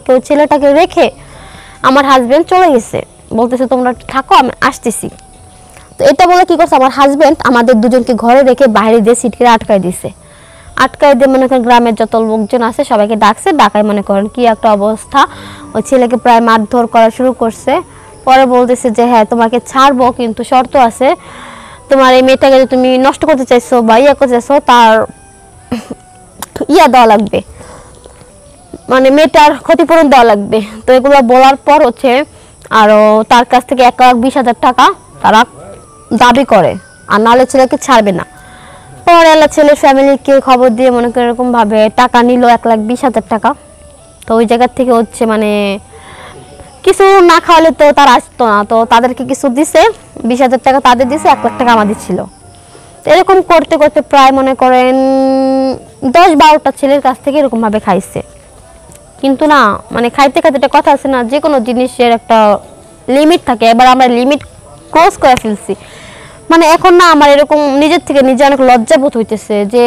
কেউ ছেলেটাকে রেখে আমার হাজবেন্ড চলে গেছে, বলতেছে তোমরা থাকো আমি আসতেছি। তো এটা বলে কি করছে আমার হাজবেন্ড আমাদের দুজনকে ঘরে রেখে বাইরে দিয়ে সিটকে আটকায় দিছে। আটকায় দিয়ে মনে করেন গ্রামের যত লোকজন আছে সবাইকে ডাকছে, ডাকায় মনে করেন কি একটা অবস্থা, ওই ছেলেকে প্রায় মারধর করা শুরু করছে। পরে বলতেছে যে হ্যাঁ তোমাকে ছাড়বো, কিন্তু শর্ত আছে, তোমার এই মেয়েটাকে যে তুমি নষ্ট করতে চাইছো বা ইয়া করতে চাইছো তার ইয়া দেওয়া লাগবে, মানে মেয়েটার ক্ষতিপূরণ দেওয়া লাগবে। তো এগুলো বলার পর হচ্ছে আরও তার কাছ থেকে 1,20,000 টাকা তারা দাবি করে, আর নাহলে ছেলেকে ছাড়বে না। পরে এলা ছেলের ফ্যামিলিকে খবর দিয়ে মনে করে এরকমভাবে টাকা নিল 1,20,000 টাকা। তো ওই জায়গার থেকে হচ্ছে মানে কিছু না খাওয়ালে তো তার আসতো না, তো তাদেরকে কিছু দিছে, 20,000 টাকা তাদের দিছে, 1,00,000 টাকা আমাদের ছিল। এরকম করতে করতে প্রায় মনে করেন 10-12টা ছেলের কাছ থেকে এরকমভাবে খাইছে। কিন্তু না মানে খাইতে খাইতে একটা কথা আছে না, যে কোনো জিনিসের একটা লিমিট থাকে, এবার আমরা লিমিট ক্রস করে ফেলছি। মানে এখন না আমার এরকম নিজের থেকে নিজে অনেক লজ্জাবোধ হইতেছে যে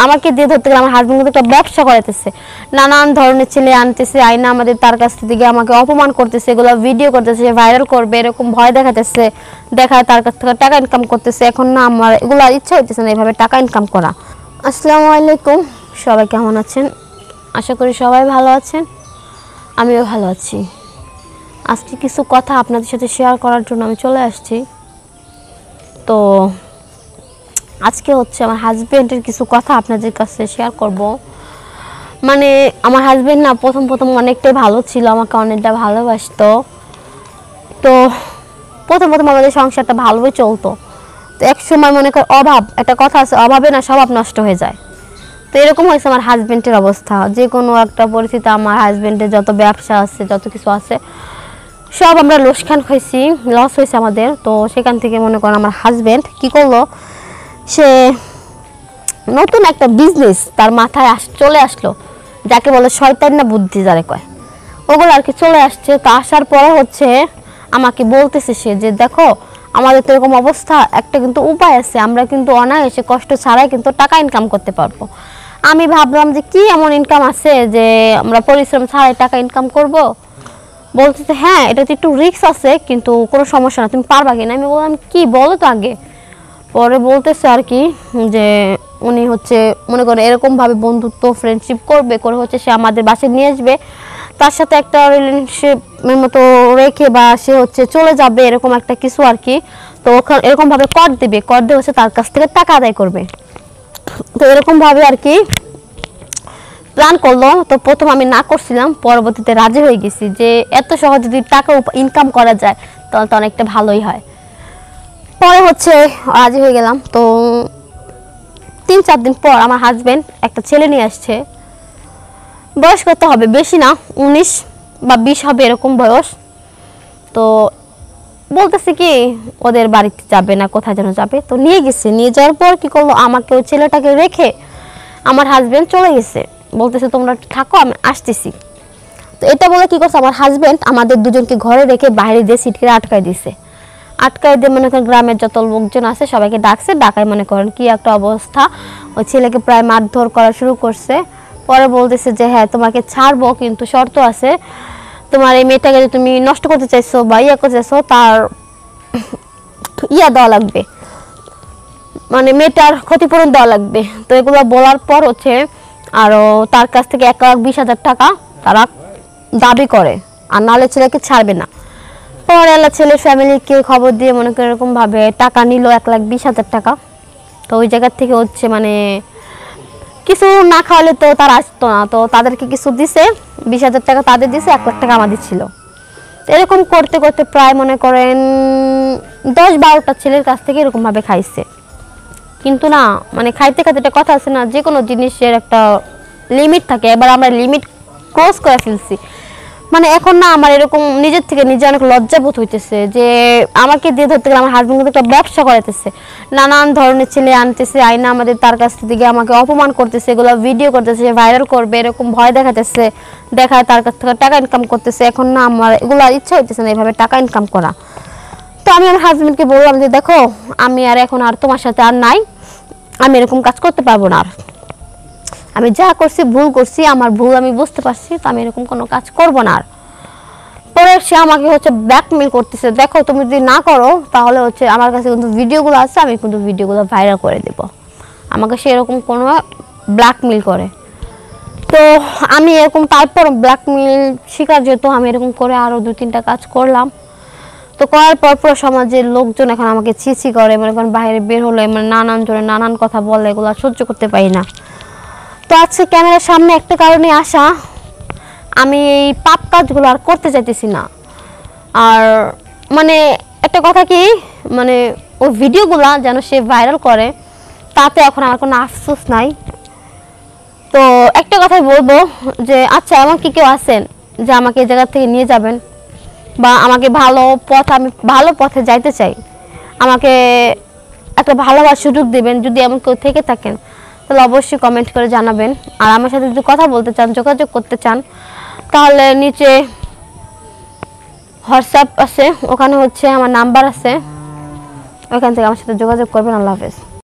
আমাকে দিয়ে ধরতে গেলে আমার হাজবেন্ড কিন্তু একটা ব্যবসা করাইতেছে, নানান ধরনের ছেলে আনতেছে, আইনা আমাদের তার কাছ থেকে আমাকে অপমান করতেছে, এগুলো ভিডিও করতেছে, ভাইরাল করবে এরকম ভয় দেখাতেছে, দেখায় তার কাছ থেকে টাকা ইনকাম করতেছে। এখন না আমার এগুলো ইচ্ছা হইতেছে না এইভাবে টাকা ইনকাম করা। আসসালামু আলাইকুম, সবাই কেমন আছেন? আশা করি সবাই ভালো আছেন, আমিও ভালো আছি। আজকে কিছু কথা আপনাদের সাথে শেয়ার করার জন্য আমি চলে আসছি। তো আজকে হচ্ছে আমার হাজবেন্ডের কিছু কথা আপনাদের কাছে শেয়ার করব। মানে আমার হাজবেন্ড না প্রথম অনেকটাই ভালো ছিল, আমাকে অনেকটা ভালোবাসতো। তো প্রথম আমাদের সংসারটা ভালোই চলতো। তো এক সময় মনে কর অভাব, একটা কথা আছে, অভাবে না স্বভাব নষ্ট হয়ে যায়। তো এরকম হয়েছে আমার হাজবেন্ডের অবস্থা। যে কোনো একটা পরিস্থিতি আমার হাজবেন্ডের যত ব্যবসা আছে যত কিছু আছে সব আমরা লোকসান খাইছি, লস হয়েছে আমাদের। তো সেখান থেকে মনে করেন আমার হাজবেন্ড কি করলো, সে নতুন একটা বিজনেস তার মাথায় চলে আসলো, যাকে বলে শয়তান না বুদ্ধি যারে কয়, ওগুলো আর কি চলে আসছে। তো আসার পরে হচ্ছে আমাকে বলতেছে সে যে দেখো আমাদের তো এরকম অবস্থা, একটা কিন্তু উপায় আছে, আমরা কিন্তু অনায়াসে কষ্ট ছাড়াই কিন্তু টাকা ইনকাম করতে পারবো। আমি ভাবলাম যে কি এমন ইনকাম আছে যে আমরা পরিশ্রম ছাড়াই টাকা ইনকাম করব। বলতেছে হ্যাঁ এটা তো একটু রিস্ক আছে, কিন্তু কোনো সমস্যা না, তুমি পারবা কিনা। আমি বললাম কি বলো তো আগে। পরে বলতেছে আর কি যে উনি হচ্ছে মনে করে এরকমভাবে বন্ধুত্ব ফ্রেন্ডশিপ করবে, করে হচ্ছে সে আমাদের বাসায় নিয়ে আসবে, তার সাথে একটা রিলেশনশিপের মতো রেখে বা সে হচ্ছে চলে যাবে এরকম একটা কিছু আর কি। তো ওখানে এরকমভাবে কর দেবে, কর দিয়ে হচ্ছে তার কাছ থেকে টাকা আদায় করবে। তো এরকমভাবে আর কি প্ল্যান করলো। তো প্রথম আমি না করছিলাম, পরবর্তীতে রাজি হয়ে গেছি যে এত সহজে যদি টাকা ইনকাম করা যায় তাহলে তো অনেকটা ভালোই হয়। পরে হচ্ছে রাজি হয়ে গেলাম। তো 3-4 দিন পর আমার হাজবেন্ড একটা ছেলে নিয়ে আসছে। বয়স কত হবে, বেশি না, 19 বা 20 হবে এরকম বয়স। তো বলতেছে কি ওদের বাড়িতে যাবে না কোথায় যেন যাবে, তো নিয়ে গেছে। নিয়ে যাওয়ার পর কি করলো, আমাকে ওই ছেলেটাকে রেখে আমার হাজবেন্ড চলে গেছে, বলতেছে তোমরা থাকো আমি আসতেছি। তো এটা বলে কি করছে আমার হাজবেন্ড আমাদের দুজনকে ঘরে রেখে বাইরে দিয়ে সিটকে আটকায় দিছে। আটকায় দিয়ে মনে করেন গ্রামের যত লোকজন আছে সবাইকে ডাকছে, ডাকায় মনে করেন কি একটা অবস্থা, ওই ছেলেকে প্রায় মারধর করা শুরু করছে। পরে বলতেছে যে হ্যাঁ তোমাকে ছাড়বো, কিন্তু শর্ত আছে, তোমার এই মেয়েটাকে যে তুমি নষ্ট করতে চাইছো বা ইয়া করতে চাইছো তার ইয়া দেওয়া লাগবে, মানে মেয়েটার ক্ষতিপূরণ দেওয়া লাগবে। তো এগুলো বলার পর হচ্ছে আরও তার কাছ থেকে 1,20,000 টাকা তারা দাবি করে, আর নাহলে ছেলেকে ছাড়বে না। পরে এলা ছেলের ফ্যামিলিকে খবর দিয়ে মনে করে এরকমভাবে টাকা নিল 1,20,000 টাকা। তো ওই জায়গার থেকে হচ্ছে মানে কিছু না খাওয়ালে তো তার আসতো না, তো তাদেরকে কিছু দিছে, 20,000 টাকা তাদের দিছে, 1,00,000 টাকা আমাদের ছিল। এরকম করতে করতে প্রায় মনে করেন 10-12টা ছেলের কাছ থেকে এরকমভাবে খাইছে। কিন্তু না মানে খাইতে খাইতে একটা কথা আছে না, যে কোনো জিনিসের একটা লিমিট থাকে, এবার আমরা লিমিট ক্রস করে ফেলছি। মানে এখন না আমার এরকম নিজের থেকে নিজে অনেক লজ্জাবোধ হইতেছে যে আমাকে দিয়ে ধরতে গেলে আমার হাজবেন্ড কিন্তু একটা ব্যবসা করাইতেছে, নানান ধরনের ছেলে আনতেছে, আইনা আমাদের তার কাছ থেকে আমাকে অপমান করতেছে, এগুলো ভিডিও করতেছে, ভাইরাল করবে এরকম ভয় দেখাতেছে, দেখায় তার কাছ থেকে টাকা ইনকাম করতেছে। এখন না আমার এগুলো ইচ্ছা হইতেছে না এইভাবে টাকা ইনকাম করা। তো আমি আমার হাজবেন্ডকে বললাম যে দেখো আমি আর এখন আর তোমার সাথে আর নাই, আমি এরকম কাজ করতে পারবো না। আমি যা করছি ভুল করছি, আমার ভুল আমি বুঝতে পারছি, তো আমি এরকম কোনো কাজ করব না আর। পরে সে আমাকে হচ্ছে ব্ল্যাকমেল করতেছে, দেখো তুমি যদি না করো তাহলে হচ্ছে আমার কাছে কিন্তু ভিডিওগুলো আছে, আমি কিন্তু ভিডিওগুলো ভাইরাল করে দেব। আমাকে সে এরকম কোনো ব্ল্যাকমেল করে। তো আমি এরকম তারপর ব্ল্যাকমেল শিকার যেহেতু, আমি এরকম করে আরও 2-3টা কাজ করলাম। তো করার পর পুরো সমাজের লোকজন এখন আমাকে ছিছি করে, মানে এখন বাইরে বের হলে মানে নানান জনে নানান কথা বলে, এগুলো সহ্য করতে পারি না। তো আজকে ক্যামেরার সামনে একটা কারণে আসা, আমি এই পাপ কাজগুলো আর করতে চাইতেছি না। আর মানে একটা কথা কি, মানে ওই ভিডিওগুলো যেন সে ভাইরাল করে, তাতে এখন আমার কোনো আফসোস নাই। তো একটা কথাই বলবো যে আচ্ছা এমন কি কেউ আছেন যে আমাকে এই জায়গা থেকে নিয়ে যাবেন, বা আমাকে আমি ভালো পথে যাইতে চাই, আমাকে একটা ভালোবাসার সুযোগ দেবেন, যদি এমন কেউ থেকে থাকেন তাহলে অবশ্যই কমেন্ট করে জানাবেন। আর আমার সাথে যদি কথা বলতে চান, যোগাযোগ করতে চান, তাহলে নিচে হোয়াটসঅ্যাপ আছে, ওখানে হচ্ছে আমার নাম্বার আছে, ওখান থেকে আমার সাথে যোগাযোগ করবেন। আল্লাহ হাফেজ।